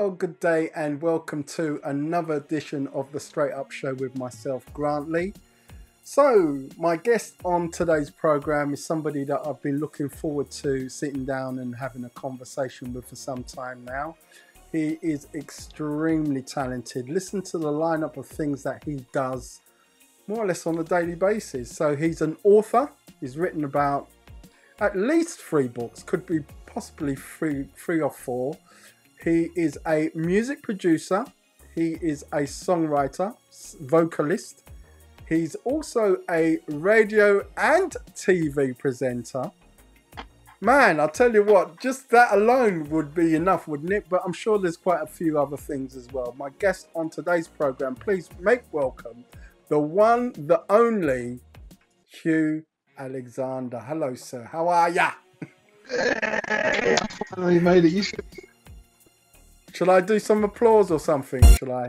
Well, good day and welcome to another edition of the Str8up show with myself, Grantley. So, my guest on today's program is somebody that I've been looking forward to sitting down and having a conversation with for some time now. He is extremely talented. Listen to the lineup of things that he does more or less on a daily basis. So, he's an author. He's written about at least 3 books, could be possibly three or 4. He is a music producer. He is a songwriter, vocalist. He's also a radio and TV presenter. Man, I'll tell you what, just that alone would be enough, wouldn't it? But I'm sure there's quite a few other things as well. My guest on today's program, please make welcome the one, the only, Hugh Alexander. Hello, sir. How are ya? Hey, you made it. You should. Shall I do some applause or something? Shall I?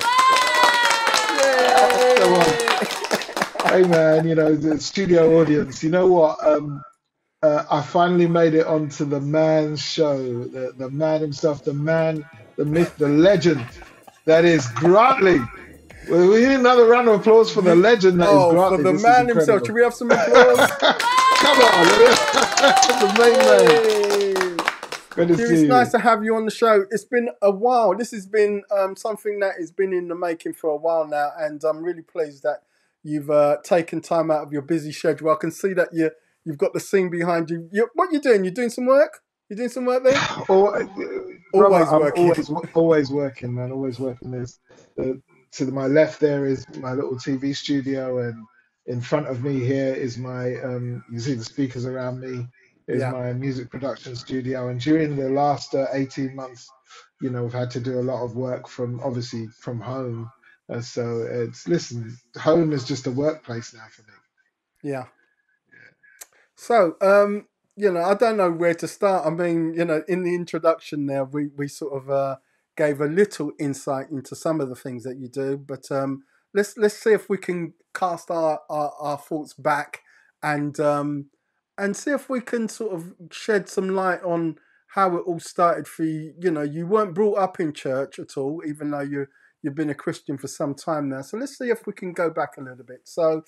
Hey man, you know, the studio audience, you know what? I finally made it onto the man's show, the man himself, the man, the myth, the legend that is Grantley. We need another round of applause for the legend that is Grantley. For the This man himself. Should we have some applause? Come on, the main man. Good to see It's you. nice to have you on the show. It's been a while. This has been something that has been in the making for a while now, and I'm really pleased that you've taken time out of your busy schedule. I can see that you've got the scene behind you. What are you doing? You doing some work? You doing some work there? Always working, man. Always working. To my left there is my little TV studio, and in front of me here is my you see the speakers around me. Is my music production studio, and during the last 18 months, you know, we've had to do a lot of work from home. So home is just a workplace now for me. Yeah. So, you know, I don't know where to start. I mean, you know, in the introduction there, we sort of gave a little insight into some of the things that you do, but let's see if we can cast our thoughts back and see if we can sort of shed some light on how it all started for you. You know, you weren't brought up in church at all, even though you've been a Christian for some time now. So let's see if we can go back a little bit. So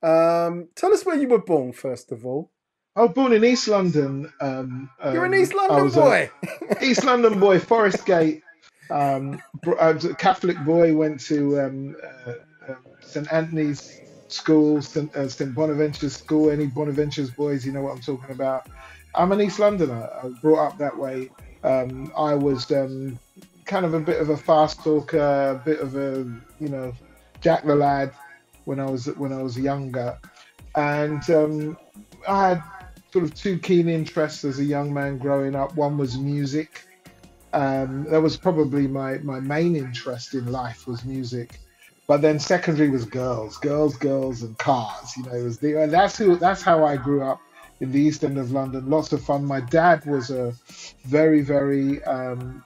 tell us where you were born, first of all. I was born in East London. You're an East London boy. East London boy, Forest Gate. I was a Catholic boy, went to St Anthony's School, St Bonaventure's School. Any Bonaventure's boys, you know what I'm talking about. I'm an East Londoner. I was brought up that way. I was kind of a bit of a fast talker, a bit of a, you know, Jack the lad when I was younger, and I had sort of 2 keen interests as a young man growing up. One was music. That was probably my main interest in life was music. But then secondary was girls, and cars. You know, it was that's how I grew up in the East End of London. Lots of fun. My dad was a very, very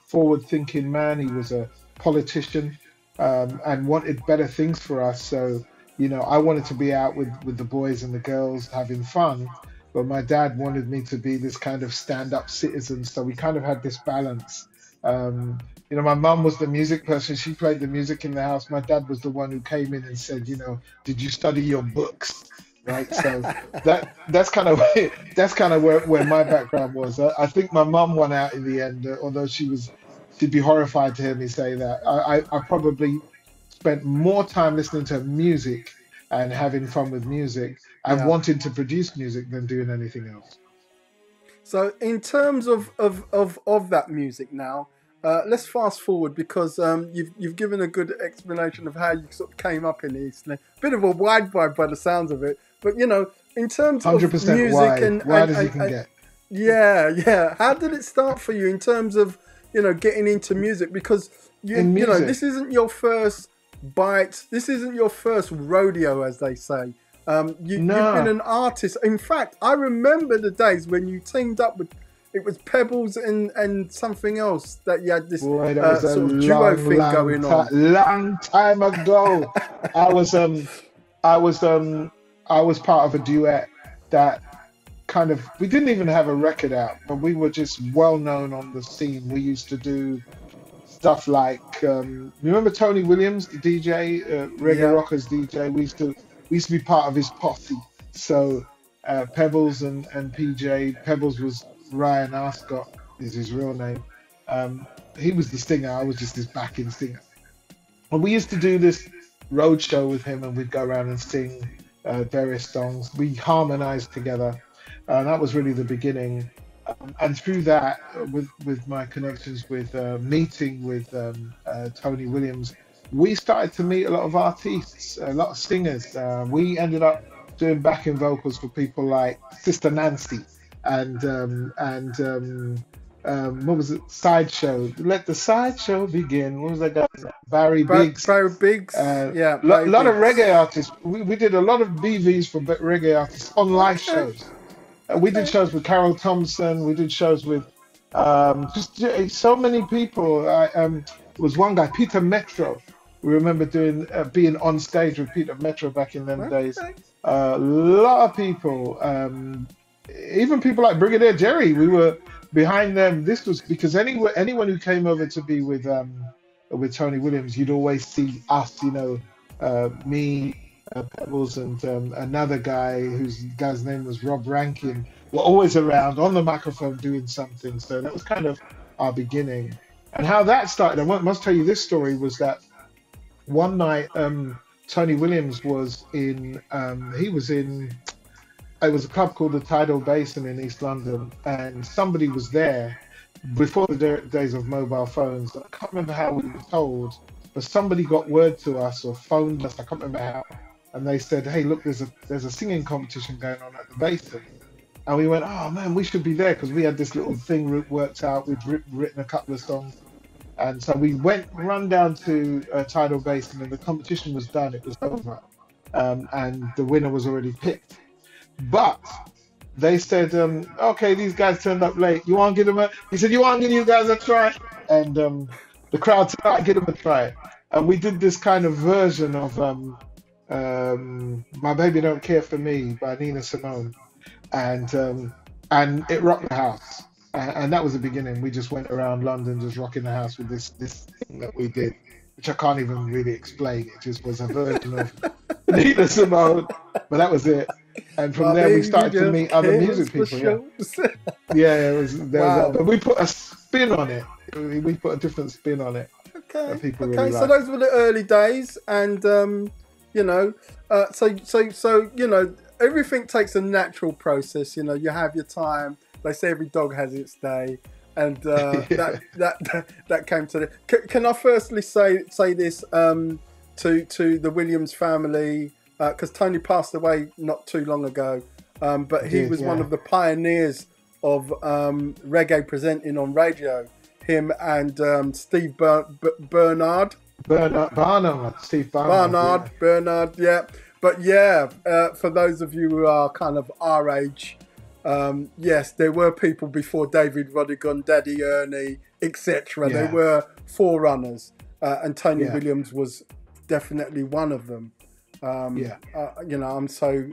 forward-thinking man. He was a politician and wanted better things for us. So, you know, I wanted to be out with the boys and the girls having fun. But my dad wanted me to be this kind of stand-up citizen. So we kind of had this balance. You know, my mum was the music person. She played the music in the house. My dad was the one who came in and said, you know, did you study your books? Right. So that's kind of where my background was. I think my mum won out in the end, although she'd be horrified to hear me say that. I probably spent more time listening to music and having fun with music and wanting to produce music than doing anything else. So in terms of that music now, let's fast forward because you've given a good explanation of how you sort of came up in East London. Bit of a wide vibe by the sounds of it, but you know, in terms of music wide. and Wide as you can get. Yeah. How did it start for you in terms of, you know, getting into music? Because you know, this isn't your first bite. This isn't your first rodeo, as they say. You've been an artist. In fact, I remember the days when you teamed up with, it was Pebbles and something else that you had this Boy, that was sort of duo thing going on. Long time ago. I was part of a duet that kind of, we didn't even have a record out, but we were just well known on the scene. We used to do stuff like you remember Tony Williams, the DJ, Reggae Yeah. Rockers DJ. We used to be part of his posse. So Pebbles and PJ. Pebbles was Ryan Ascot, is his real name. He was the singer. I was just his backing singer. And we used to do this road show with him, and we'd go around and sing various songs. We harmonized together. That was really the beginning. And through that, with my connections with meeting with Tony Williams, we started to meet a lot of artists, a lot of singers. We ended up doing backing vocals for people like Sister Nancy and what was it? Sideshow. Let the sideshow begin. What was that guy? Barry Biggs. Barry Biggs. Yeah, Barry Lot of Biggs. reggae artists. We did a lot of BVs for reggae artists on live Okay. shows. We did Okay. shows with Carol Thompson. We did shows with just so many people. Was one guy, Peter Metro. We remember doing being on stage with Peter Metro back in them days. Okay. A lot of people, even people like Brigadier Jerry. We were behind them. This was because anyone who came over to be with Tony Williams, you'd always see us. Me, Pebbles, and another guy whose guy's name was Rob Rankin, were always around on the microphone doing something. So that was kind of our beginning. And how that started, I must tell you this story, was that one night Tony Williams was it was a club called the Tidal Basin in East London, and somebody was there before the days of mobile phones. I can't remember how we were told, but somebody got word to us or phoned us, I can't remember how, and they said, hey, look, there's a singing competition going on at the Basin. And we went, oh man, we should be there, because we had this little thing worked out. We'd written a couple of songs. And so we run down to Tidal Basin, and the competition was done. It was over. And the winner was already picked. But they said, okay, these guys turned up late. You want to give them he said, you want to give you guys a try? And the crowd said, all right, give them a try. And we did this kind of version of My Baby Don't Care For Me by Nina Simone. And it rocked the house. And that was the beginning. We just went around London just rocking the house with this thing that we did, which I can't even really explain. It just was a version of Nina Simone, but that was it. And from there, we started to meet other music people. Yeah, it was. Wow. But we put a spin on it. We put a different spin on it. Okay. That people Okay. really So like. those were the early days, and so everything takes a natural process. You have your time. They say every dog has its day, and that came to the. Can I firstly say this to the Williams family, because Tony passed away not too long ago, but he was one of the pioneers of reggae presenting on radio. Him and Steve Bernard. Steve Barnard. Bernard, yeah. But yeah, for those of you who are kind of our age, yes, there were people before David Rodigan, Daddy Ernie, etc. Yeah. There were forerunners, and Tony Yeah. Williams was definitely one of them. I'm so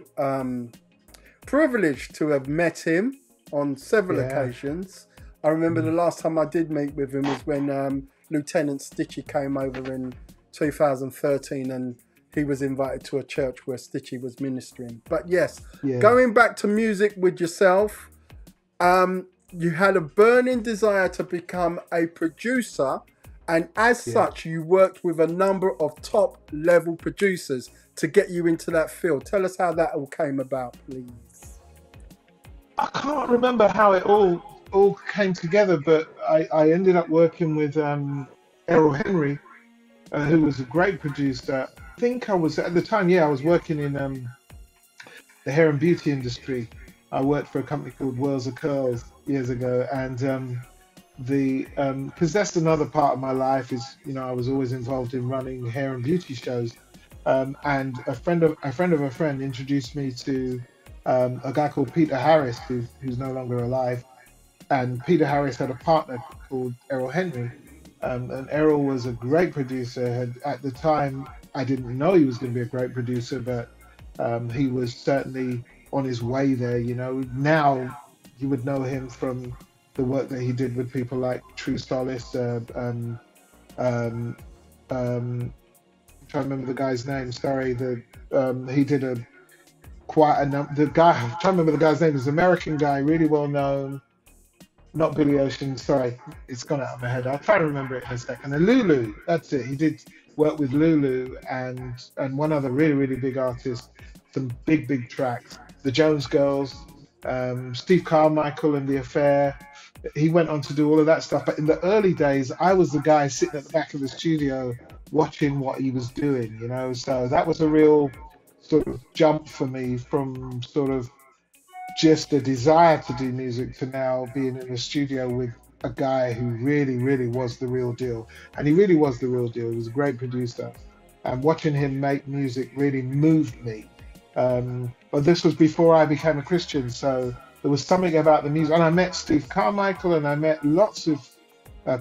privileged to have met him on several occasions. I remember the last time I did meet with him was when Lieutenant Stitchy came over in 2013, and he was invited to a church where Stitchy was ministering. But yes, going back to music with yourself, you had a burning desire to become a producer, and as such, you worked with a number of top level producers to get you into that field. Tell us how that all came about, please. I can't remember how it all came together, but I ended up working with Errol Henry, who was a great producer. I think I was at the time, I was working in the hair and beauty industry. I worked for a company called Worlds of Curls years ago, and because that's another part of my life is, I was always involved in running hair and beauty shows, and a friend of a friend introduced me to a guy called Peter Harris, who's no longer alive. And Peter Harris had a partner called Errol Henry, and Errol was a great producer. At the time, I didn't know he was going to be a great producer, but he was certainly on his way there. Now you would know him from the work that he did with people like True Solace, Um, um, I'm trying to remember the guy's name. Sorry, he did a quite a the guy. I'm trying to remember the guy's name. He's an American guy, really well known. Not Billy Ocean. Sorry, it's gone out of my head. I'll try to remember it in a second. And Lulu, that's it. He did work with Lulu and one other really really big artist. Some big tracks. The Jones Girls, Steve Carmichael and the Affair. He went on to do all of that stuff. But in the early days, I was the guy sitting at the back of the studio watching what he was doing. So that was a real sort of jump for me from sort of just a desire to do music to now being in the studio with a guy who really, really was the real deal. And he really was the real deal. He was a great producer. And watching him make music really moved me. But this was before I became a Christian. So there was something about the music. And I met Steve Carmichael and I met lots of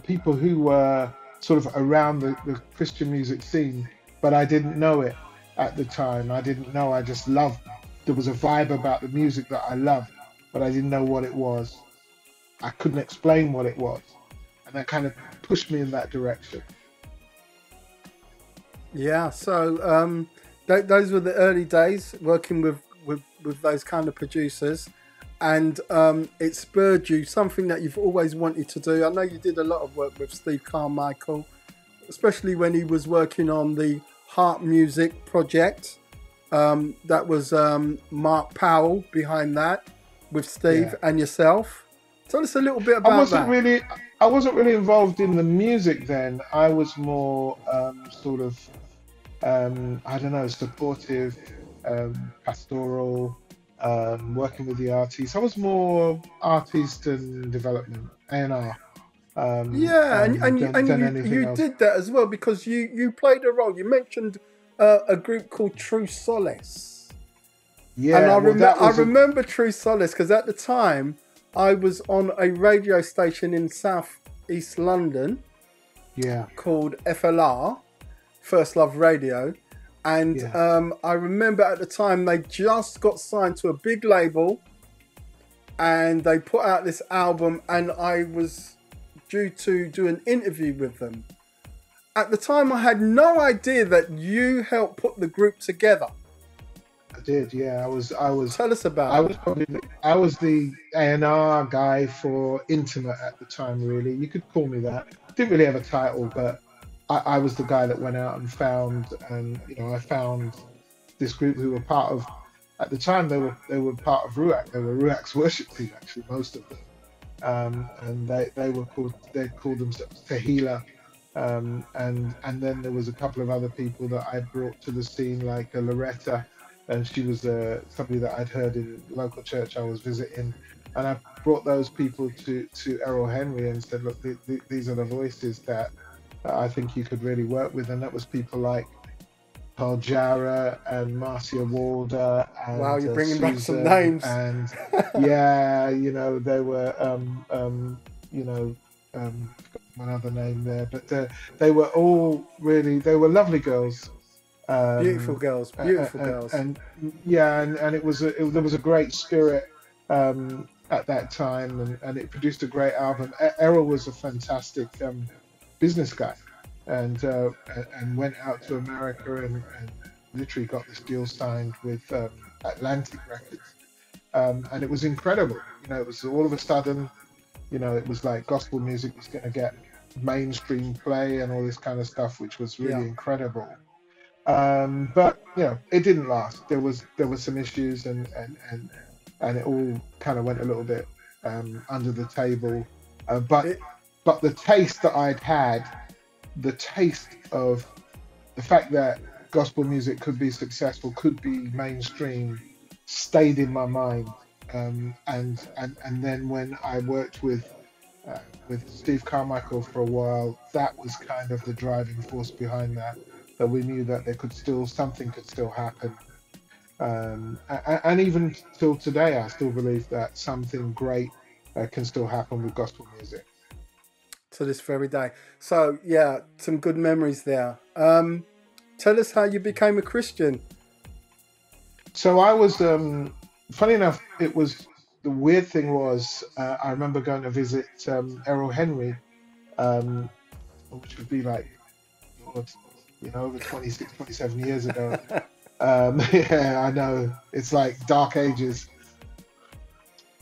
people who were sort of around the Christian music scene, but I didn't know it at the time. I didn't know. I just loved. There was a vibe about the music that I loved, but I didn't know what it was. I couldn't explain what it was, and that kind of pushed me in that direction. Yeah, so those were the early days working with those kind of producers, and it spurred you something that you've always wanted to do. I know you did a lot of work with Steve Carmichael, especially when he was working on the Heart Music project. That was Mark Powell behind that with Steve and yourself. Tell us a little bit about that. I wasn't really involved in the music then. I was more sort of I don't know, supportive, pastoral, working with the artists. I was more artist and development, A&R. Yeah, and you did that as well because you played a role. You mentioned a group called True Solace. Yeah, and I remember True Solace because at the time I was on a radio station in South East London. Yeah. Called FLR, First Love Radio, and I remember at the time they just got signed to a big label, and they put out this album, and I was due to do an interview with them. At the time, I had no idea that you helped put the group together. I did, yeah. I was. Tell us about it. I was the A&R guy for Intimate at the time. Really, you could call me that. Didn't really have a title, but I was the guy that went out and found, and I found this group who were part of. At the time, they were part of Ruach. They were Ruach's worship team, actually, most of them. And they called themselves Tehillah. And then there was a couple of other people that I brought to the scene, like Loretta, and she was somebody that I'd heard in the local church I was visiting, and I brought those people to Errol Henry and said, look, these are the voices that I think you could really work with, and that was people like Paul Jarrah and Marcia Walder and wow, you're bringing Susan, back some names. And they were one other name there, but they were all they were lovely girls, beautiful girls, and it was there was a great spirit at that time, and it produced a great album. Errol was a fantastic business guy, and went out to America and literally got this deal signed with Atlantic Records, and it was incredible. It was all of a sudden, it was like gospel music was going to get mainstream play and all this kind of stuff, which was really incredible. But it didn't last. There was some issues, and it all kind of went a little bit under the table. But the taste that I'd had, the taste of the fact that gospel music could be successful, could be mainstream, stayed in my mind. And then when I worked with Steve Carmichael for a while, that was kind of the driving force behind that we knew that something could still happen. And even till today, I still believe that something great can still happen with gospel music. To this very day. So yeah, some good memories there. Tell us how you became a Christian. So I was, funny enough, the weird thing was, I remember going to visit Errol Henry which would be like, Lord, over 26, 27 years ago. Yeah, I know. It's like dark ages.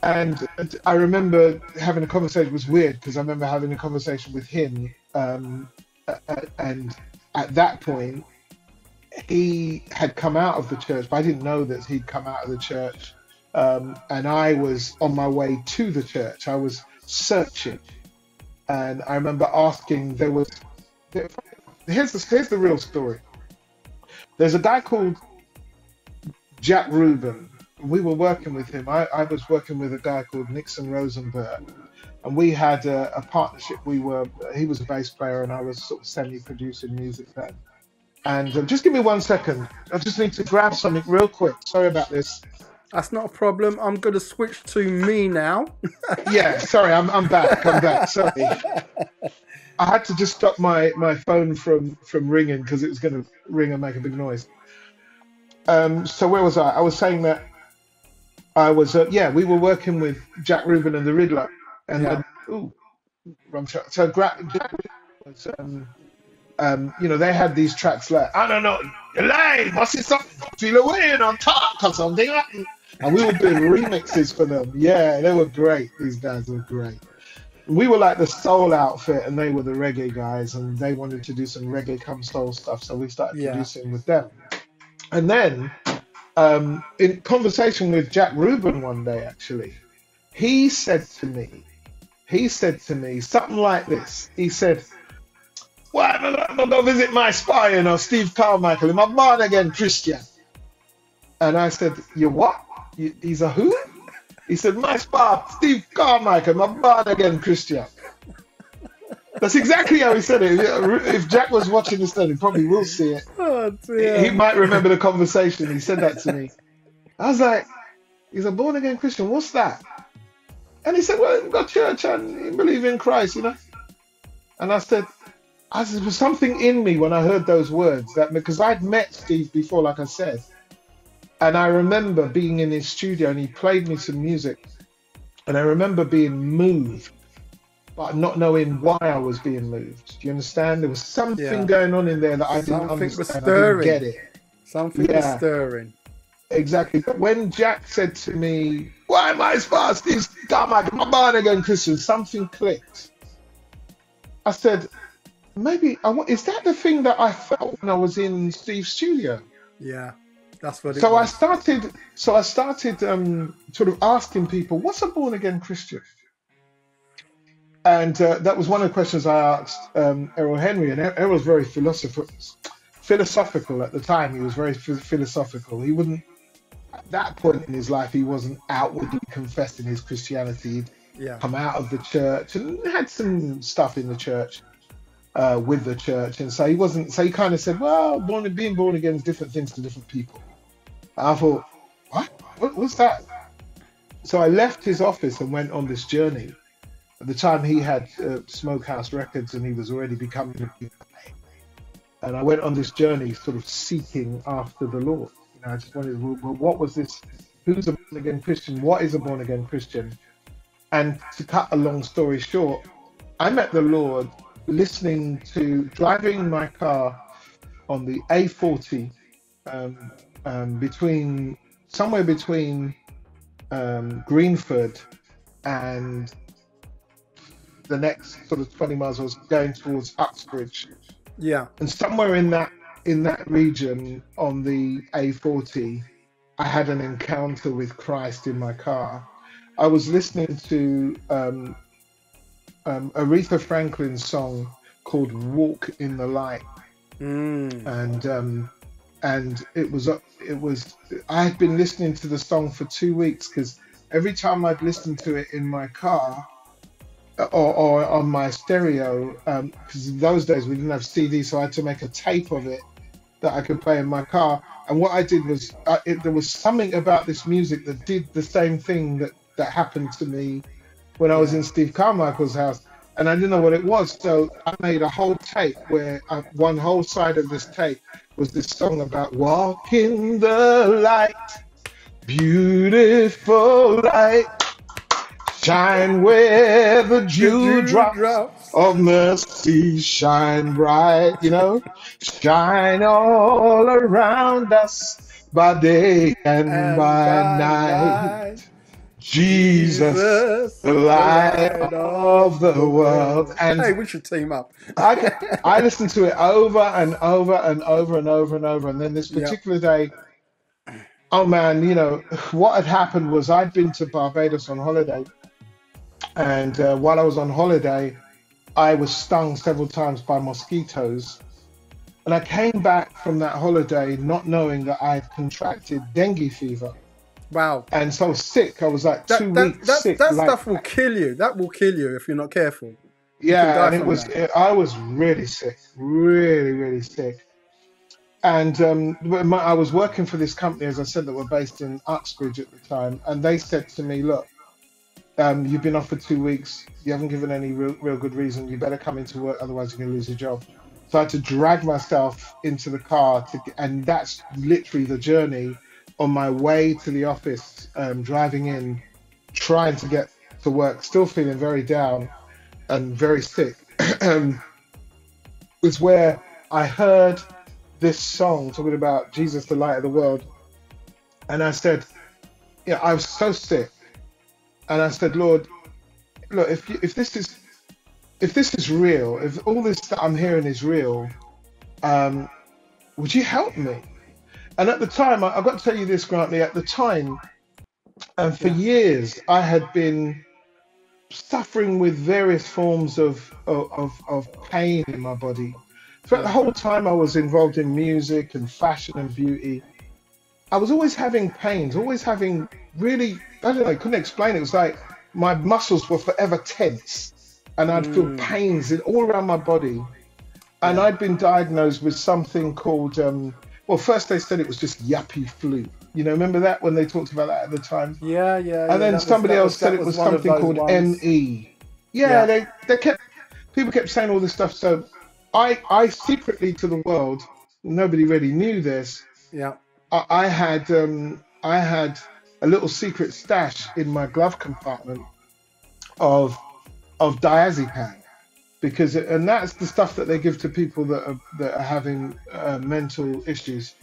And I remember having a conversation. It was weird because I remember having a conversation with him. And at that point, he had come out of the church, but I didn't know that he'd come out of the church. And I was on my way to the church. I was searching. And I remember asking, here's the real story. There's a guy called Jack Rubin. We were working with him. I was working with a guy called Nixon Rosenberg, and we had a partnership. He was a bass player, and I was sort of semi-producing music then. And just give me 1 second. I just need to grab something real quick. Sorry about this. That's not a problem. I'm going to switch to me now. Yeah, sorry, I'm back. I'm back. Sorry. I had to just stop my phone from ringing because it was going to ring and make a big noise. So where was I? I was saying that I was, we were working with Jack Rubin and the Riddler. And Yeah. wrong shot. So Jack was, they had these tracks like, I don't know, you're lying, what's it something? Feel away on top or something. And we were doing remixes for them. Yeah, they were great. These guys were great. We were like the soul outfit and they were the reggae guys, and they wanted to do some reggae come soul stuff. So we started producing with them. And then in conversation with Jack Rubin one day, actually, he said to me something like this. He said, well, I'm going to go visit my spy, Steve Carmichael. I'm a born again Christian. And I said, you what? He's a who? He said, my spy, Steve Carmichael. I'm a born again Christian. That's exactly how he said it. If Jack was watching this then, he probably will see it. Oh, dear. He might remember the conversation. He said that to me. I was like, he's a born again Christian. What's that? And he said, well, he got church and he believe in Christ, And I said, there was something in me when I heard those words, that because I'd met Steve before, like I said, and I remember being in his studio and he played me some music, and I remember being moved, but not knowing why I was being moved. Do you understand? There was something going on in there that I didn't understand. I didn't get it. Something was stirring. Exactly. But when Jack said to me, why am I supposed to Steve Carmichael, I'm born again Christian, something clicked. I said, maybe, is that the thing that I felt when I was in Steve's studio? Yeah, that's what it was. I started sort of asking people, what's a born again Christian? And that was one of the questions I asked Errol Henry, and Errol was very philosophical at the time. He was very philosophical. He wouldn't, at that point in his life, he wasn't outwardly confessing his Christianity. He'd come out of the church and had some stuff in the church. With the church, and so he wasn't. So he kind of said, "Well, being born again is different things to different people." And I thought, "What was that?" So I left his office and went on this journey. At the time, he had Smokehouse Records, and he was already becoming a big guy. And I went on this journey, sort of seeking after the Lord. I just wanted, well, what was this? Who's a born again Christian? What is a born again Christian? And to cut a long story short, I met the Lord driving my car on the A40 somewhere between Greenford and the next sort of 20 miles. I was going towards Uxbridge. Yeah. And somewhere in that region on the A40, I had an encounter with Christ in my car. I was listening to Aretha Franklin's song called "Walk in the Light," and it was I had been listening to the song for 2 weeks, because every time I'd listened to it in my car or on my stereo, because in those days we didn't have CD, so I had to make a tape of it that I could play in my car. And what I did was there was something about this music that did the same thing that happened to me when I was in Steve Carmichael's house, and I didn't know what it was. So I made a whole tape where one whole side of this tape was this song about walk in the light, beautiful light, Shine where the The dewdrops dewdrops of mercy shine bright, shine all around us by day and and by by night. night. Jesus, Jesus, the the light light of of the the world. world. And Hey, we should team up. I listened to it over and over and over and over and over. And then this Yeah. particular day, oh man, what had happened was I'd been to Barbados on holiday. And while I was on holiday, I was stung several times by mosquitoes. And I came back from that holiday not knowing that I had contracted dengue fever. Wow. And so I was sick. I was like That 2 weeks sick. that Like, stuff will kill you. That will kill you if you're not careful. You can yeah, die and from that. I was really sick, really, really sick. And I was working for this company, as I said, that were based in Uxbridge at the time. And they said to me, look, you've been off for 2 weeks. You haven't given any real good reason. You better come into work, otherwise you're going to lose your job. So I had to drag myself into the car and that's literally the journey on my way to the office, driving in, trying to get to work, still feeling very down and very sick. Was where I heard this song talking about Jesus, the light of the world. And I said, yeah, I was so sick. And I said, Lord, look, if this is real, if all this that I'm hearing is real, would you help me? And at the time, I've got to tell you this, Grantley, at the time, and for Yeah. years, I had been suffering with various forms of pain in my body. Throughout the Yeah. whole time I was involved in music and fashion and beauty, I was always having pains, always having really, I don't know, I couldn't explain it. It was like my muscles were forever tense and I'd feel Mm, pains all around my body. And yeah. I'd been diagnosed with something called, well, first they said it was just yuppie flu. Remember that when they talked about that at the time? Yeah. Yeah. And Yeah. then somebody else said That it was was one of something those called ones. ME. Yeah, Yeah. people kept saying all this stuff. So I secretly to the world, nobody really knew this. Yeah. I had a little secret stash in my glove compartment of diazepam and that's the stuff that they give to people that are having mental issues.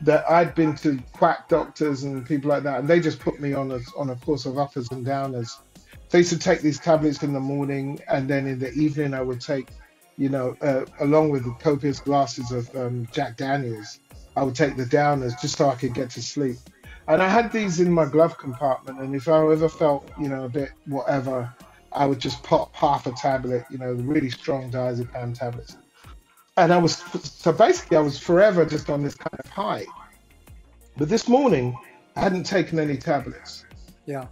That I'd been to quack doctors and people like that, and they just put me on a course of uppers and downers. So I used to take these tablets in the morning, and then in the evening I would take, along with the copious glasses of Jack Daniels, I would take the downers just so I could get to sleep. And I had these in my glove compartment, and if I ever felt, a bit whatever, I would just pop half a tablet, the really strong diazepam tablets. And so basically I was forever just on this kind of high. But this morning, I hadn't taken any tablets. Yeah.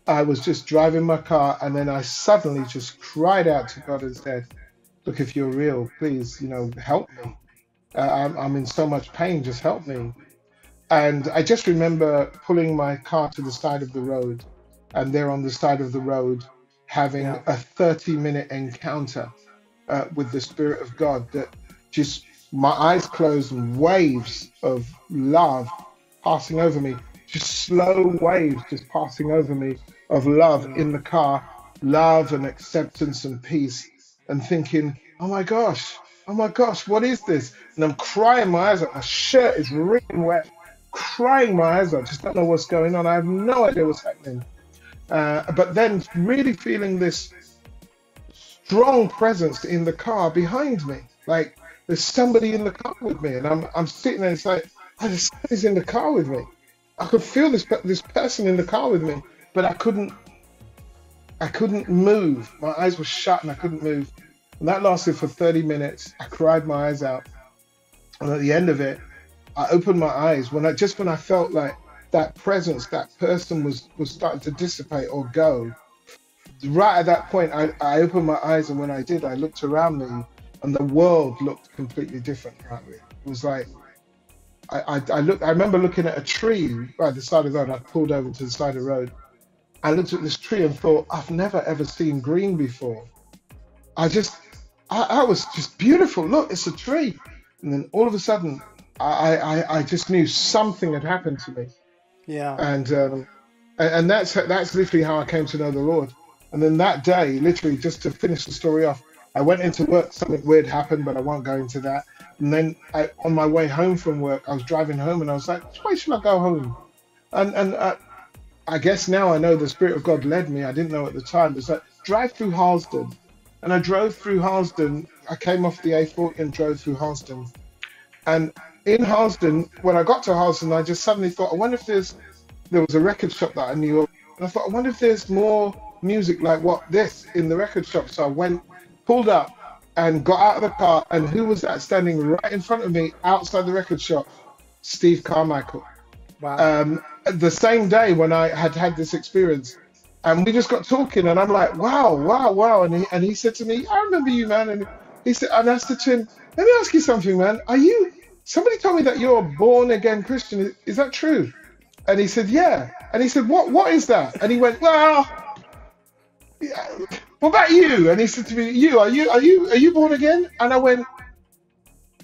I was just driving my car, and then I suddenly just cried out to God and said, look, if you're real, please, help me. I'm in so much pain, just help me. And I just remember pulling my car to the side of the road, and there on the side of the road, having Yeah. a 30-minute encounter with the Spirit of God that just my eyes closed and waves of love passing over me, just slow waves just passing over me of love Yeah. in the car, love and acceptance and peace, and thinking, oh my gosh, what is this? And I'm crying my eyes out. My shirt is written wet, crying my eyes out. Just don't know what's going on. I have no idea what's happening. But then really feeling this strong presence in the car behind me. Like there's somebody in the car with me, and I'm sitting there. It's like, oh, there's somebody's in the car with me. I could feel this person in the car with me, but I couldn't move. My eyes were shut and I couldn't move. And that lasted for 30 minutes. I cried my eyes out, and at the end of it, I opened my eyes when I felt like that presence, that person was starting to dissipate or go. Right at that point, I opened my eyes, and when I did, I looked around me, and the world looked completely different around me. It was like I remember looking at a tree by the side of the road. I pulled over to the side of the road. I looked at this tree and thought, I've never ever seen green before. I was just beautiful. Look, it's a tree. And then all of a sudden, I just knew something had happened to me. Yeah. And And that's literally how I came to know the Lord. And then that day, literally, just to finish the story off, I went into work. Something weird happened, but I won't go into that. And then on my way home from work, I was driving home, and I was like, "Why should I go home?" And I guess now I know the Spirit of God led me. I didn't know at the time. It's like drive through Harlesden, and I drove through Harlesden. I came off the A40 and drove through Harlesden. And in Harlesden, when I got to Harlesden, I just suddenly thought, I wonder if there was a record shop that I knew of. And I thought, I wonder if there's more music like what this in the record shop. So I went, pulled up, and got out of the car. And who was that standing right in front of me outside the record shop? Steve Carmichael. Wow. The same day when I had this experience, and we just got talking, and I'm like, wow, wow, wow. And he said to me, I remember you, man. And he said, and I said to him, let me ask you something, man. Somebody told me that you're a born again Christian. Is that true? And he said, yeah. And he said, what is that? And he went, well, yeah, what about you? And he said to me, are you born again? And I went,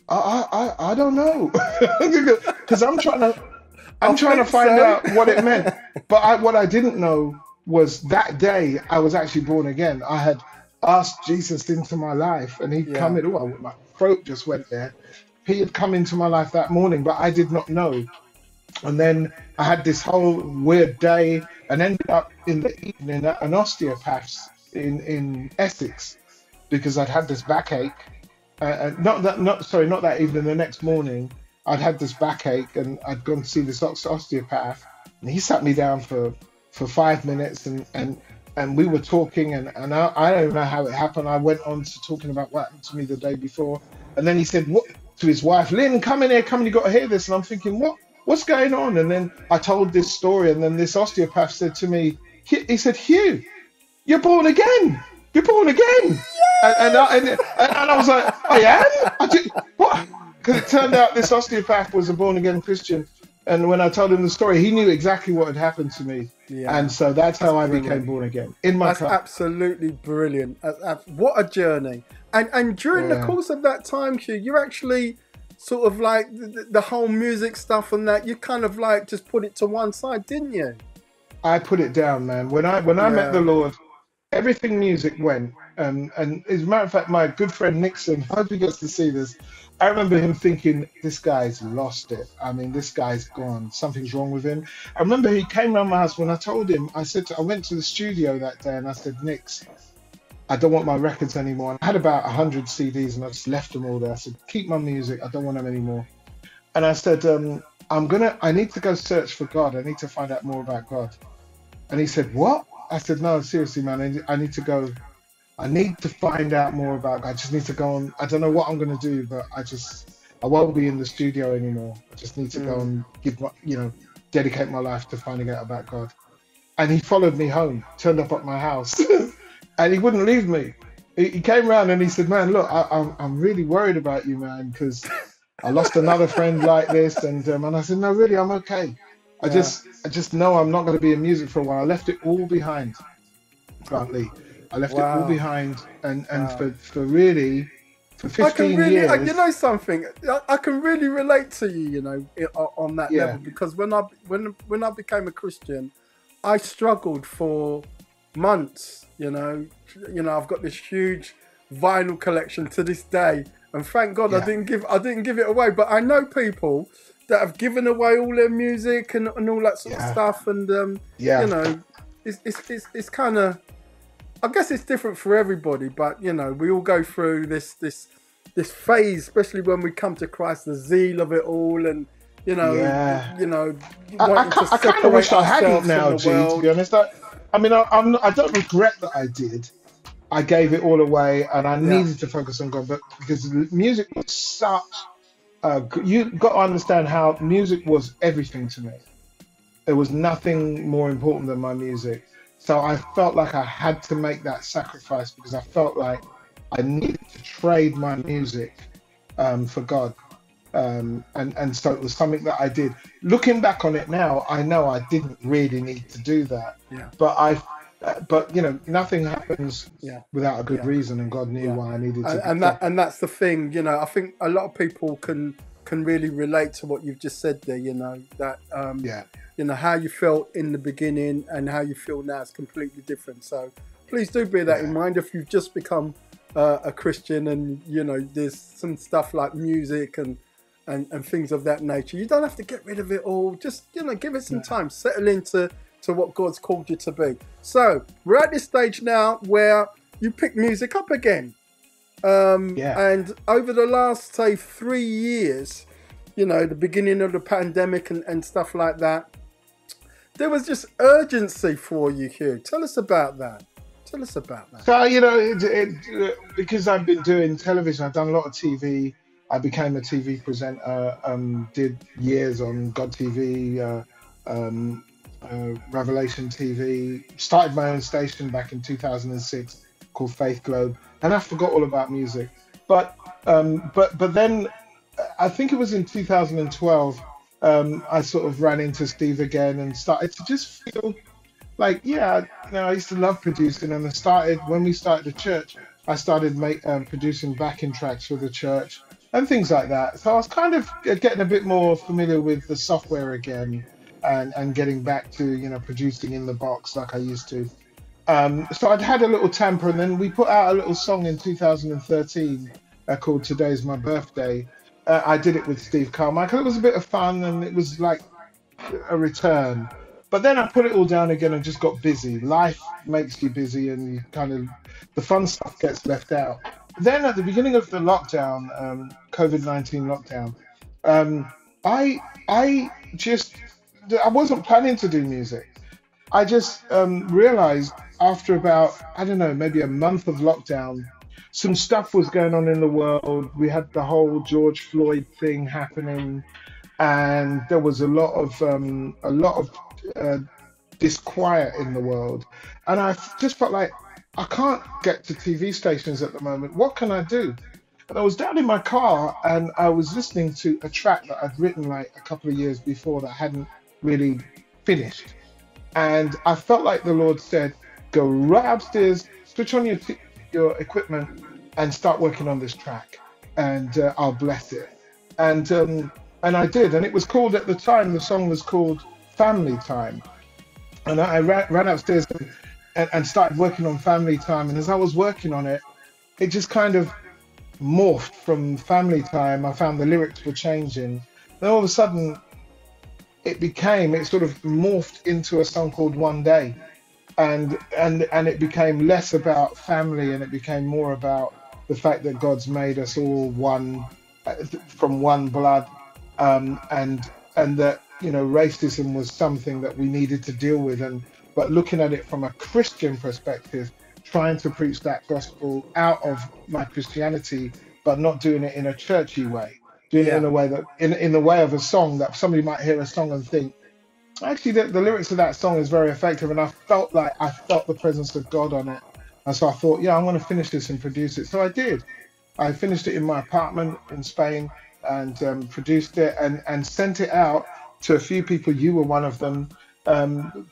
I don't know. Because I'm trying to find out what it meant. But what I didn't know was that day I was actually born again. I had asked Jesus into my life, and he'd come in. Oh, my throat just went there. He had come into my life that morning, but I did not know. And then I had this whole weird day, and ended up in the evening at an osteopath's in Essex, because I'd had this backache. Not that evening. The next morning, I'd had this backache, and I'd gone to see this osteopath, and he sat me down for 5 minutes, and we were talking, and I don't know how it happened. I went on to talking about what happened to me the day before, and then he said, what to his wife, Lynn, come in here, you got to hear this. And I'm thinking, what's going on? And then I told this story, and then this osteopath said to me, he said, Hugh, you're born again. You're born again. And I was like, I am? What? Because it turned out this osteopath was a born again Christian. And when I told him the story, he knew exactly what had happened to me. Yeah. And so that's how I became born again, in my car. That's absolutely brilliant. What a journey. And during the course of that time, Hugh, you actually sort of like the whole music stuff and that, you kind of like just put it to one side, didn't you? I put it down, man. When I met the Lord, everything music went. And as a matter of fact, my good friend Nixon, I hope he gets to see this. I remember him thinking, this guy's lost it. I mean, this guy's gone. Something's wrong with him. I remember he came around my house. When I told him, I went to the studio that day, and I said, Nix, I don't want my records anymore. And I had about 100 CDs, and I just left them all there. I said, keep my music. I don't want them anymore. And I said, I need to go search for God. I need to find out more about God. And he said, what? I said, no, seriously, man, I need to go. I need to find out more about God. I just need to go on. I don't know what I'm going to do, but I won't be in the studio anymore. I just need to go and dedicate my life to finding out about God. And he followed me home, turned up at my house, and he wouldn't leave me. He came around and he said, man, look, I'm really worried about you, man, because I lost another friend like this. And I said, no, really, I'm okay. I just know I'm not going to be in music for a while. I left it all behind, Brantley. I left it all behind, and for 15 years. You know something, I can really relate to you, on that level, because when I became a Christian, I struggled for months. I've got this huge vinyl collection to this day, and thank God I didn't give it away. But I know people that have given away all their music and all that sort of stuff, and it's kind of. I guess it's different for everybody, but we all go through this phase, especially when we come to Christ, the zeal of it all, and I kind of wish I hadn't now, G. To be honest, I don't regret that I did. I gave it all away, and I needed to focus on God, but because music was such, you got to understand how music was everything to me. There was nothing more important than my music. So I felt like I had to make that sacrifice, because I felt like I needed to trade my music for God. And so it was something that I did. Looking back on it now, I know I didn't really need to do that. Yeah. But nothing happens without a good reason, and God knew why I needed to. And that's the thing. I think a lot of people can can really relate to what you've just said there. You know that Yeah. you know how you felt in the beginning and how you feel now is completely different. So please do bear that in mind if you've just become a Christian, and you know there's some stuff like music and things of that nature. You don't have to get rid of it all. Just, you know, give it some time, settle into what God's called you to be. So we're at this stage now where you pick music up again. And over the last, say, 3 years, you know, the beginning of the pandemic and stuff like that, there was just urgency for you, Hugh. Tell us about that. Tell us about that. So, you know, because I've been doing television, I've done a lot of TV. I became a TV presenter, did years on God TV, Revelation TV, started my own station back in 2006 called Faith Globe, and I forgot all about music. But then I think it was in 2012, I sort of ran into Steve again and started to just feel like, yeah, you know, I used to love producing, and when we started the church, I started producing backing tracks for the church and things like that. So I was kind of getting a bit more familiar with the software again, and getting back to, you know, producing in the box like I used to. So I'd had a little tamper, and then we put out a little song in 2013 called Today's My Birthday. I did it with Steve Carmichael. It was a bit of fun, and it was like a return. But then I put it all down again and just got busy. Life makes you busy, and you kind of, the fun stuff gets left out. Then at the beginning of the lockdown, COVID-19 lockdown, I wasn't planning to do music. I just realized after about, I don't know, maybe a month of lockdown, some stuff was going on in the world. We had the whole George Floyd thing happening, and there was a lot of disquiet in the world. And I just felt like, I can't get to TV stations at the moment. What can I do? And I was down in my car, and I was listening to a track that I'd written like a couple of years before that I hadn't really finished. And I felt like the Lord said, go right upstairs, switch on your equipment, and start working on this track, and I'll bless it. And I did. And it was called, at the time, the song was called Family Time. And I ran upstairs and started working on Family Time. And as I was working on it, it just kind of morphed from Family Time. I found the lyrics were changing. Then all of a sudden, it sort of morphed into a song called One Day. And it became less about family, and it became more about the fact that God's made us all one, from one blood, and that, you know, racism was something that we needed to deal with, but looking at it from a Christian perspective, trying to preach that gospel out of my Christianity, but not doing it in a churchy way, doing it in a way that, in the way of a song that somebody might hear a song and think, actually, the lyrics of that song is very effective, and I felt the presence of God on it. And so I thought, yeah, I'm going to finish this and produce it. So I did. I finished it in my apartment in Spain, and produced it and sent it out to a few people. You were one of them.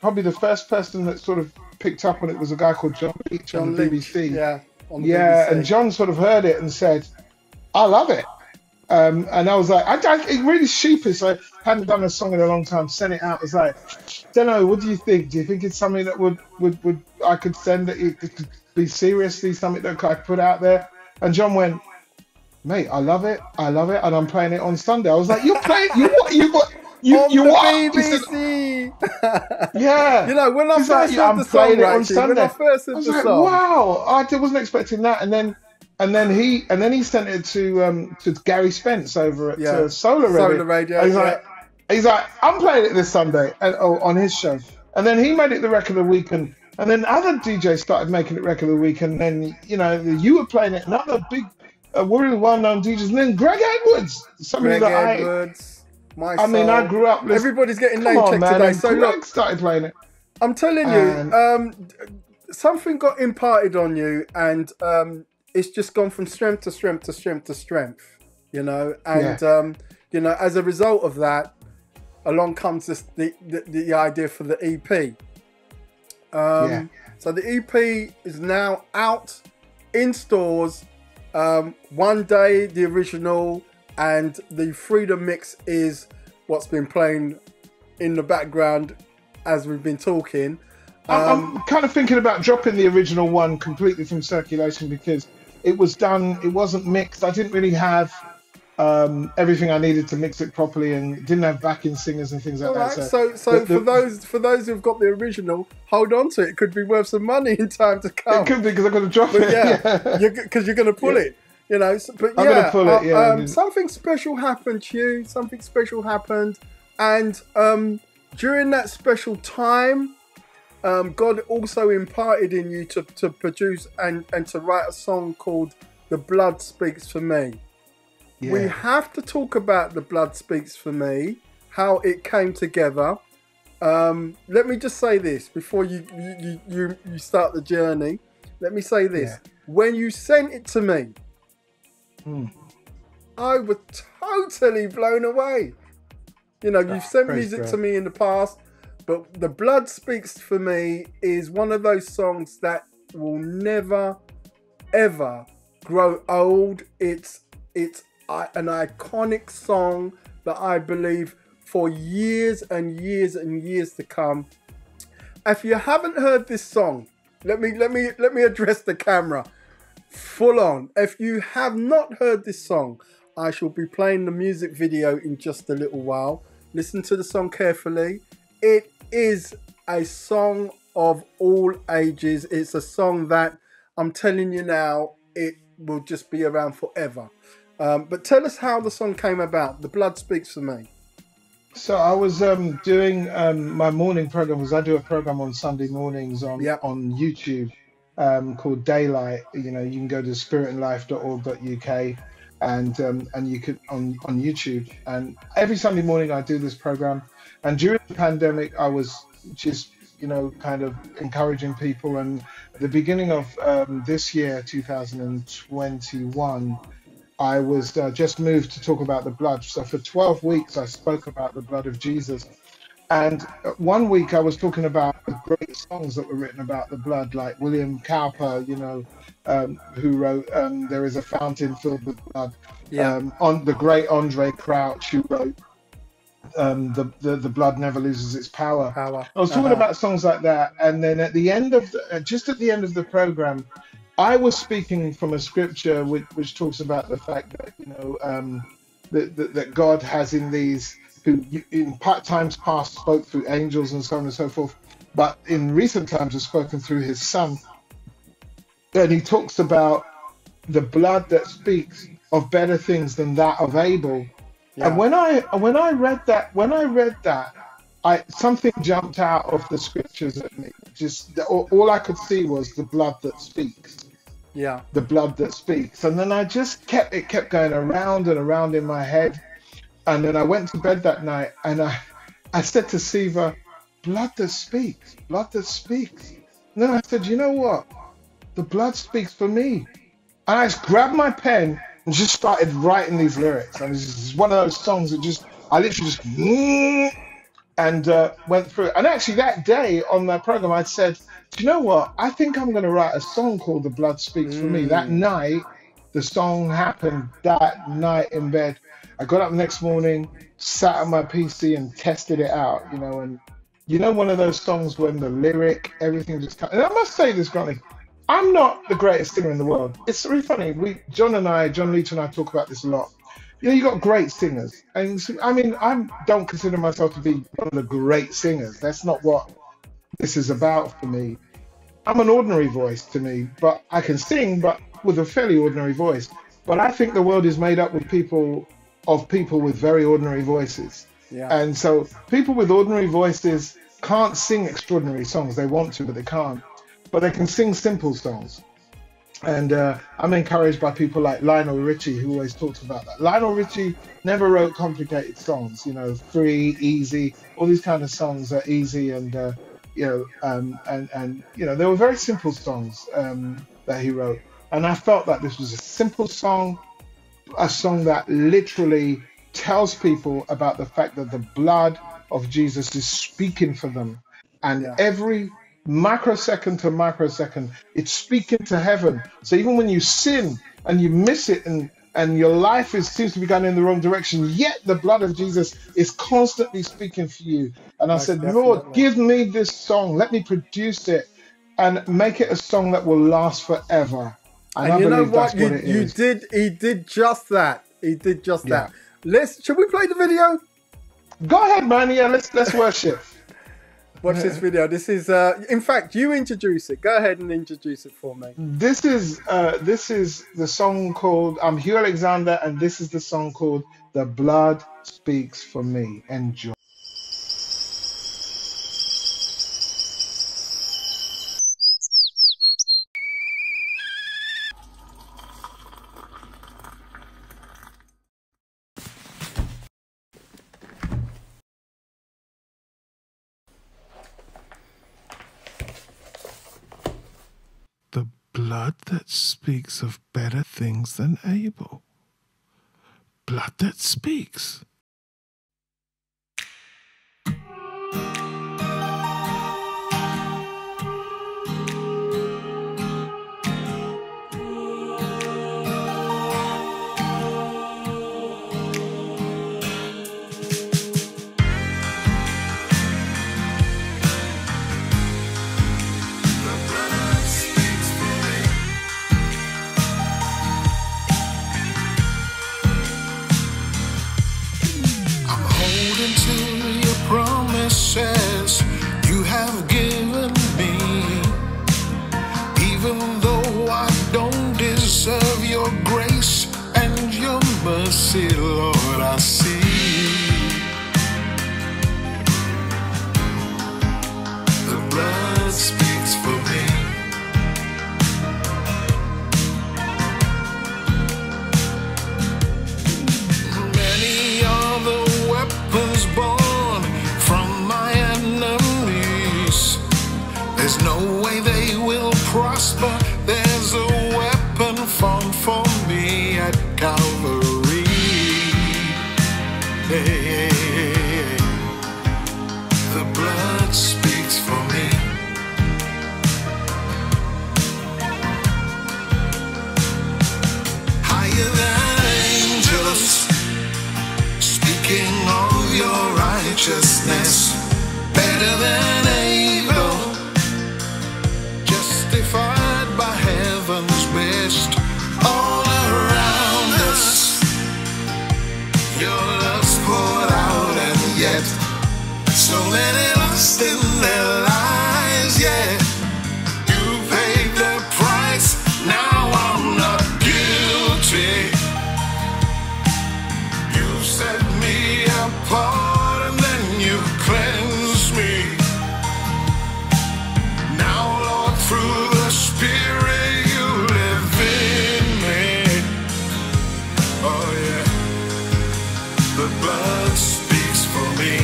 Probably the first person that sort of picked up on it was a guy called John Leach on the BBC. Yeah, on the BBC. And BBC. John sort of heard it and said, I love it. And I was like, it really sheepish. I hadn't done a song in a long time. Sent it out. I was like, don't know. What do you think? Do you think it's something that would I could send, that it could be seriously something that I could put out there? And John went, mate, I love it, and I'm playing it on Sunday. I was like, you're playing? You what? You what? BBC. Yeah. You know, when I He's first like, heard I'm the song, playing it on actually, Sunday. when I first heard I was the like, song, wow, I wasn't expecting that. And then he sent it to Gary Spence over at Solar Radio. He's like, I'm playing it this Sunday on his show. And then he made it the record of the week, and then other DJs started making it record of the week, and then, you know, you were playing it, and other big, really well-known DJs, and then Greg Edwards, My I mean, I grew up listening. Everybody's getting name checked today. So Greg look, started playing it. I'm telling you, something got imparted on you, and it's just gone from strength to strength to strength to strength. You know, and you know, as a result of that, along comes the idea for the EP. So the EP is now out in stores. One Day, the original, and the Freedom mix is what's been playing in the background as we've been talking. I'm kind of thinking about dropping the original one completely from circulation because it was done, it wasn't mixed. I didn't really have everything I needed to mix it properly, and didn't have backing singers and things like All that. right, so for those who've got the original, hold on to it. It could be worth some money in time to come. It could be because I'm going to drop it. Yeah, because you're going to pull it. You know, but I'm going to pull it. Yeah. Something special happened, Hugh. Something special happened, and during that special time, God also imparted in you to produce and to write a song called "The Blood Speaks for Me." Yeah. We have to talk about "The Blood Speaks for Me," how it came together. Let me just say this before you start the journey. Let me say this: when you sent it to me, I was totally blown away. You know, you've sent music to me in the past, but "The Blood Speaks for Me" is one of those songs that will never, ever grow old. It's an iconic song that I believe for years and years and years to come. If you haven't heard this song, let me address the camera full on. If you have not heard this song, I shall be playing the music video in just a little while. Listen to the song carefully. It is a song of all ages. It's a song that I'm telling you now, it will just be around forever. But tell us how the song came about. "The Blood Speaks for Me." So I was doing my morning program. I do a program on Sunday mornings on YouTube called Daylight. You know, you can go to spiritandlife.org.uk and you could on YouTube. And every Sunday morning I do this program. And during the pandemic, I was just kind of encouraging people. And at the beginning of this year, 2021. I was just moved to talk about the blood. So for 12 weeks, I spoke about the blood of Jesus. And 1 week I was talking about the great songs that were written about the blood, like William Cowper, who wrote "There is a Fountain Filled with Blood." On the great Andre Crouch, who wrote the blood never loses its power. I was talking about songs like that. And then at the end of just at the end of the program, I was speaking from a scripture which talks about the fact that that God has in these who in times past spoke through angels and so on and so forth, but in recent times has spoken through His Son. And He talks about the blood that speaks of better things than that of Abel. Yeah. And when I read that, something jumped out of the scriptures at me. Just all I could see was the blood that speaks. Yeah. The blood that speaks. And then I just kept going around and around in my head. And then I went to bed that night and I said to Siva, blood that speaks, blood that speaks. And then I said, you know what? The blood speaks for me. And I just grabbed my pen and just started writing these lyrics. And it's one of those songs that I literally just went through it. And actually that day on that program, I said, do you know what? I think I'm going to write a song called "The Blood Speaks for Me." That night, the song happened that night in bed. I got up the next morning, sat on my PC and tested it out, and one of those songs when the lyric, everything just comes. And I must say this, Granny, I'm not the greatest singer in the world. It's really funny. John Leach and I talk about this a lot. You got great singers. And I mean, I don't consider myself to be one of the great singers. That's not what this is about for me. I'm an ordinary voice to me, but I can sing, but with a fairly ordinary voice. But I think the world is made up with people with very ordinary voices. Yeah. And so people with ordinary voices can't sing extraordinary songs. They want to, but they can't. But they can sing simple songs. And I'm encouraged by people like Lionel Richie, who always talks about that. Lionel Richie never wrote complicated songs, free, easy, all these kind of songs are easy and, they were very simple songs that he wrote. And I felt that this was a simple song, a song that literally tells people about the fact that the blood of Jesus is speaking for them. And every microsecond to microsecond, it's speaking to heaven. So even when you sin and you miss it and and your life seems to be going in the wrong direction, yet the blood of Jesus is constantly speaking for you. And I Most said, Lord, definitely. give me this song. Let me produce it and make it a song that will last forever. And And I you know believe what? that's what You it you is. did he did just that. He did just Yeah. that. Should we play the video? Go ahead, man. Yeah, let's worship. Watch this video. This is in fact, you introduce it. Go ahead and introduce it for me. This is the song called Hugh Alexander, and this is the song called "The Blood Speaks for Me." Enjoy. The blood that speaks of better things than Abel. Blood that speaks. Promises you have given me, even though I don't deserve your grace and your mercy, Lord, I see the blood speaks for me. Many are the weapons born from my enemies. There's no way they will prosper. There's a weapon formed for me at Calvary. Hey, the blood speaks for me. Higher than angels, speaking of your righteousness, better than Abel, justified by heaven's best. All around us, your love's poured out, and yet so many lost in their lives. Yeah, you paid the price. Now I'm not guilty. You set me apart and then you cleanse me. Now, Lord, through the Spirit you live in me. Oh yeah, the blood speaks for me.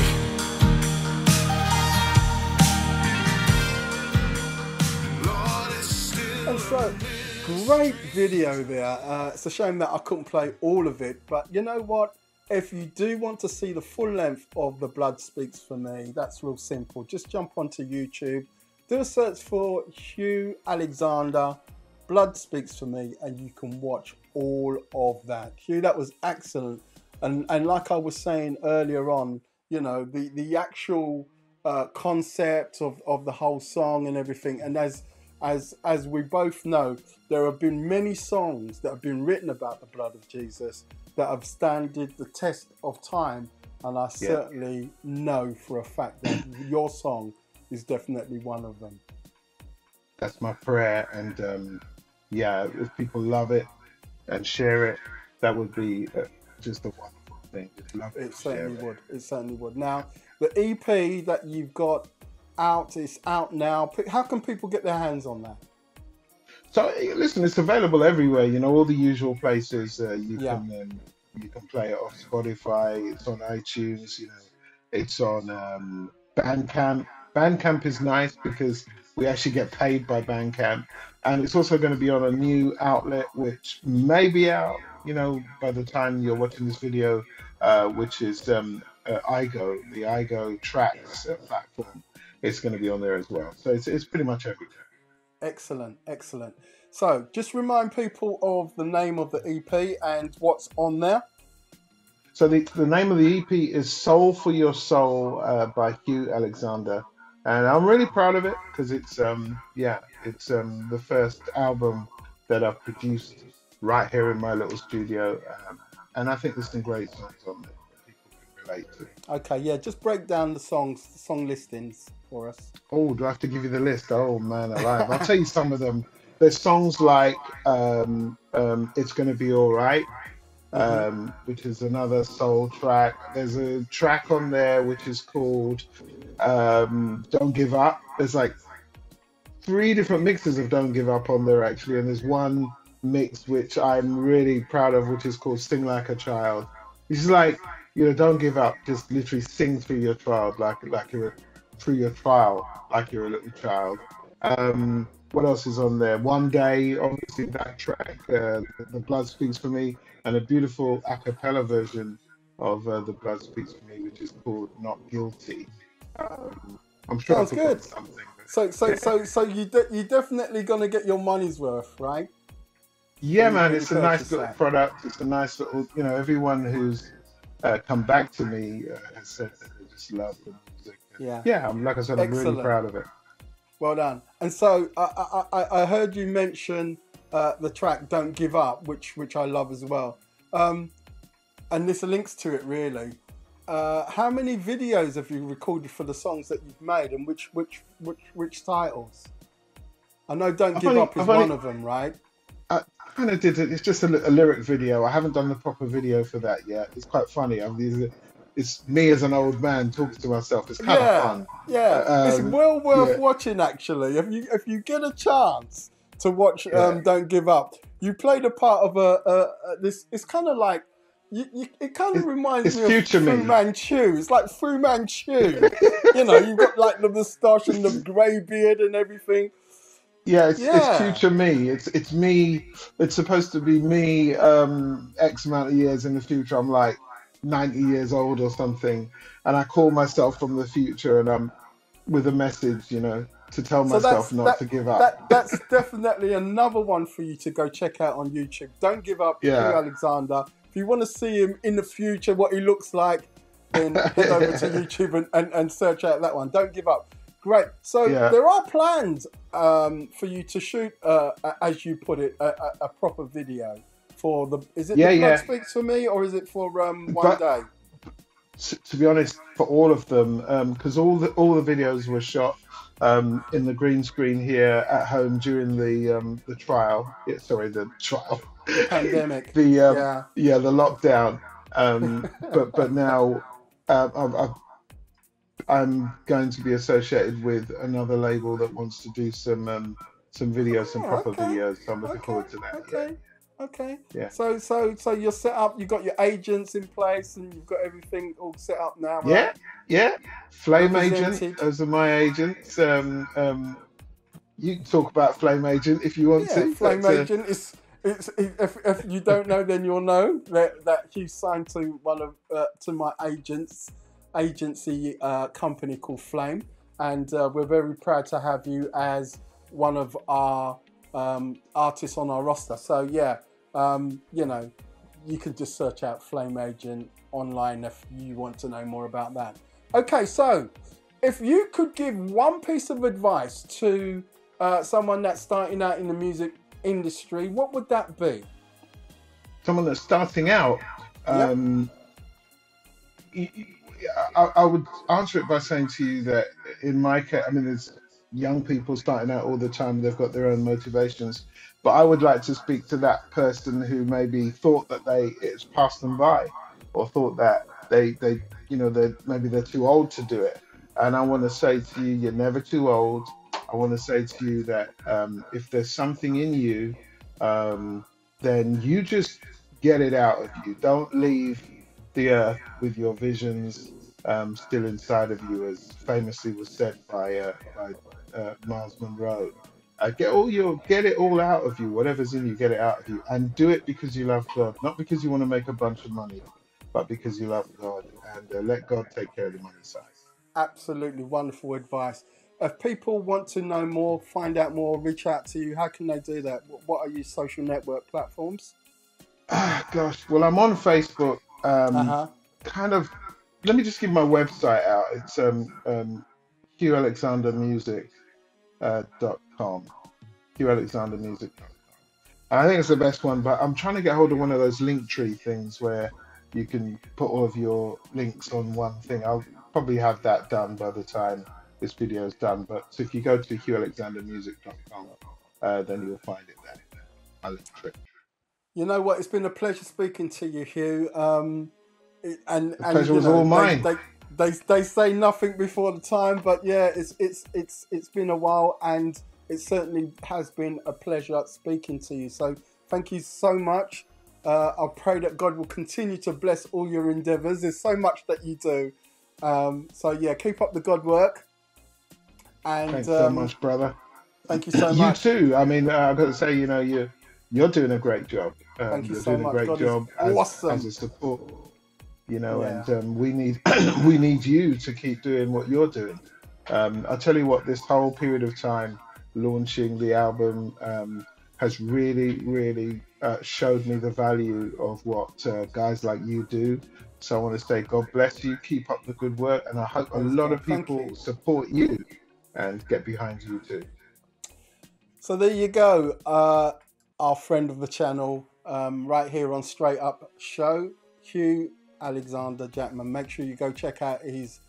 Lord, it's still And so, great video there. It's a shame that I couldn't play all of it, but you know what? If you do want to see the full length of The Blood Speaks for Me, that's real simple. Just jump onto YouTube, do a search for Hugh Alexander, Blood Speaks for Me, and you can watch all of that. Hugh, that was excellent. And like I was saying earlier on, you know, the actual concept of the whole song and everything. And as we both know, there have been many songs that have been written about the blood of Jesus that have standed the test of time, and I certainly know for a fact that your song is definitely one of them. That's my prayer, and yeah, if people love it and share it, that would be just a wonderful thing. Just love It certainly would. It certainly would. Now, the EP that you've got out is out now. How can people get their hands on that? So listen, it's available everywhere. You know, all the usual places. You can play it off Spotify. It's on iTunes. You know, it's on Bandcamp. Bandcamp is nice because we actually get paid by Bandcamp, and it's also going to be on a new outlet which may be out. You know, by the time you're watching this video, which is iGo, the iGo Tracks platform. It's going to be on there as well. So it's pretty much everywhere. Excellent, excellent. So just remind people of the name of the EP and what's on there. So the name of the EP is Soul for Your Soul by Hugh Alexander. And I'm really proud of it because it's the first album that I've produced right here in my little studio. And I think there's some great songs on there that people can relate to. Okay, yeah, just break down the songs, the song listings for us. Oh, do I have to give you the list? Oh man, alive. I'll tell you some of them. There's songs like It's Gonna Be Alright, which is another soul track. There's a track on there which is called Don't Give Up. There's like 3 different mixes of Don't Give Up on there actually, and there's one mix which I'm really proud of, which is called Sing Like a Child. It's like, don't give up, just literally sing through your trial like you're through your trial like you're a little child. What else is on there? One Day, obviously that track, The Blood Speaks for Me, and a beautiful a cappella version of The Blood Speaks for Me, which is called Not Guilty. I'm sure Sounds I forgot good. something. So you're definitely gonna get your money's worth, right? Yeah, man, When it's you a nice purchase little that. product. It's a nice little, everyone who's come back to me has said that they just love the music. Yeah. Yeah, like I said, I'm really Excellent. proud of it. Well done. And so I heard you mention the track "Don't Give Up," which I love as well. And this links to it really. How many videos have you recorded for the songs that you've made, and which titles? I know "Don't Give Up" is one of them, right? I kind of did it. It's just a lyric video. I haven't done the proper video for that yet. It's quite funny. It's me as an old man talking to myself. It's kind of fun. Yeah, it's well worth watching actually. If you get a chance to watch "Don't Give Up," you played a part of this. It's kind of like it kind of reminds me of Fu Manchu. It's like Fu Manchu. You've got like the moustache and the grey beard and everything. Yeah, it's future me. It's me. It's supposed to be me. X amount of years in the future. I'm like 90 years old or something, and I call myself from the future, and I'm with a message, to tell myself not to give up. That's definitely another one for you to go check out on YouTube. Don't Give Up, Hugh Alexander. If you want to see him in the future, what he looks like, then head over to YouTube and search out that one. Don't Give Up. Great. So there are plans for you to shoot, as you put it, a proper video for the. Is it The Blood Speaks for Me, or is it for One Day? To be honest, for all of them, because all the videos were shot in the green screen here at home during the trial. The trial. The pandemic. the lockdown. But now I'm going to be associated with another label that wants to do some videos, some proper videos. So I'm looking forward to that. Okay. Yeah. So you're set up. You've got your agents in place, and you've got everything all set up now. Right? Yeah. Flame Agent. Those are my agents. You can talk about Flame Agent if you want to. Flame Agent is. If you don't know, then you'll know that Hugh signed to one of to my agency company called Flame, and we're very proud to have you as one of our artists on our roster. So you can just search out Flame Agent online if you want to know more about that. Okay, so if you could give one piece of advice to someone that's starting out in the music industry, what would that be? Someone that's starting out, I would answer it by saying to you that in my case, there's young people starting out all the time. They've got their own motivations, but I would like to speak to that person who maybe thought that it's passed them by, or thought that maybe they're too old to do it. And I want to say to you, you're never too old. I want to say to you that if there's something in you, then you just get it out of you. Don't leave the earth with your visions still inside of you, as famously was said by Miles Monroe. Get it all out of you. Whatever's in you, get it out of you, and do it because you love God, not because you want to make a bunch of money, but because you love God, and let God take care of the money side. Absolutely wonderful advice. if people want to know more, find out more, reach out to you, how can they do that? What are your social network platforms? Ah, gosh. Well, I'm on Facebook. Uh-huh. Kind of. Let me just give my website out. It's HughAlexanderMusic.com. HughAlexanderMusic.com. And I think it's the best one, but I'm trying to get hold of one of those link tree things where you can put all of your links on one thing. I'll probably have that done by the time this video is done. But so if you go to HughAlexanderMusic.com, then you'll find it there. My link tree. You know what? It's been a pleasure speaking to you, Hugh. And pleasure you was know, all mine. They say nothing before the time, but yeah, it's been a while, and it certainly has been a pleasure speaking to you. So thank you so much. I pray that God will continue to bless all your endeavors. There's so much that you do. So yeah, keep up the God work. And thanks so much, brother. Thank you so You much. too. I mean, I've got to say, you know, you're doing a great job. Thank you You're so doing a much. great God job is awesome. as a support. You know, Yeah. and we need we need you to keep doing what you're doing. I'll tell you what, this whole period of time launching the album has really showed me the value of what guys like you do. So I want to say God bless you, keep up the good work, and I hope a lot of people support you and get behind you too. So there you go, our friend of the channel, right here on Str8up Show, Hugh Alexander Jackman. Make sure you go check out his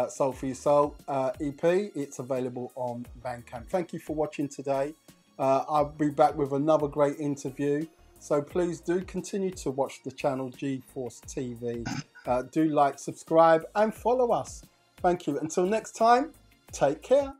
Soul for Your Soul EP. It's available on Bandcamp. Thank you for watching today. I'll be back with another great interview. So please do continue to watch the channel G-Force TV. Do like, subscribe, and follow us. Thank you. Until next time, take care.